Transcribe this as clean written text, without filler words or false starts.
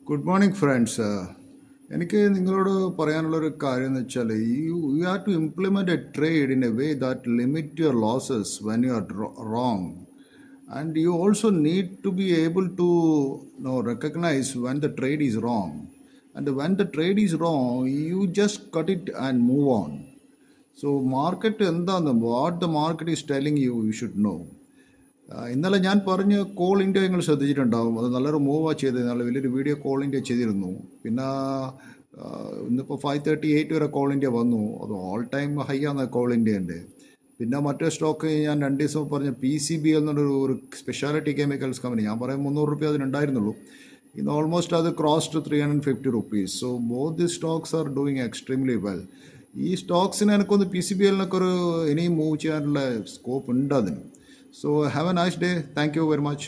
Good morning friends. എനിക്ക് നിങ്ങളോട് പറയാനുള്ളൊരു കാര്യം എന്ന് വെച്ചാൽ you have to implement a trade in a way that limit your losses when you are wrong. And you also need to be able to recognize when the trade is wrong. And when the trade is wrong, you just cut it and move on. So market എന്താണ്, what the market is telling you, you should know. ഇന്നലെ ഞാൻ പറഞ്ഞ call India നിങ്ങൾ ശ്രദ്ധിച്ചിട്ടുണ്ടാവും. അത് നല്ലൊരു മൂവാണ് ചെയ്തത്. നല്ല വലിയൊരു വീഡിയോ കോൾ ഇന്ത്യ ചെയ്തിരുന്നു. പിന്നെ ഇന്നിപ്പോൾ 5:38 വരെ കോൾ ഇന്ത്യ വന്നു. അത് ഓൾ ടൈം ഹൈ ആണ് കോൾ ഇന്ത്യൻ്റെ. പിന്നെ മറ്റേ സ്റ്റോക്ക് ഞാൻ 2 ദിവസം പറഞ്ഞ PCBL എന്നൊരു സ്പെഷ്യാലിറ്റി കെമിക്കൽസ് കമ്പനി, ഞാൻ പറയും 300 രൂപ അതിനുണ്ടായിരുന്നുള്ളൂ. ഇന്ന് ഓൾമോസ്റ്റ് അത് crossed 350 rupees. So both the stocks are doing extremely well. ഈ സ്റ്റോക്സിന് എനിക്കൊന്ന് PCBLനൊക്കെ ഒരു ഇനിയും മൂവ് ചെയ്യാനുള്ള സ്കോപ്പ് ഉണ്ട് അതിന്. So have a nice day. Thank you very much.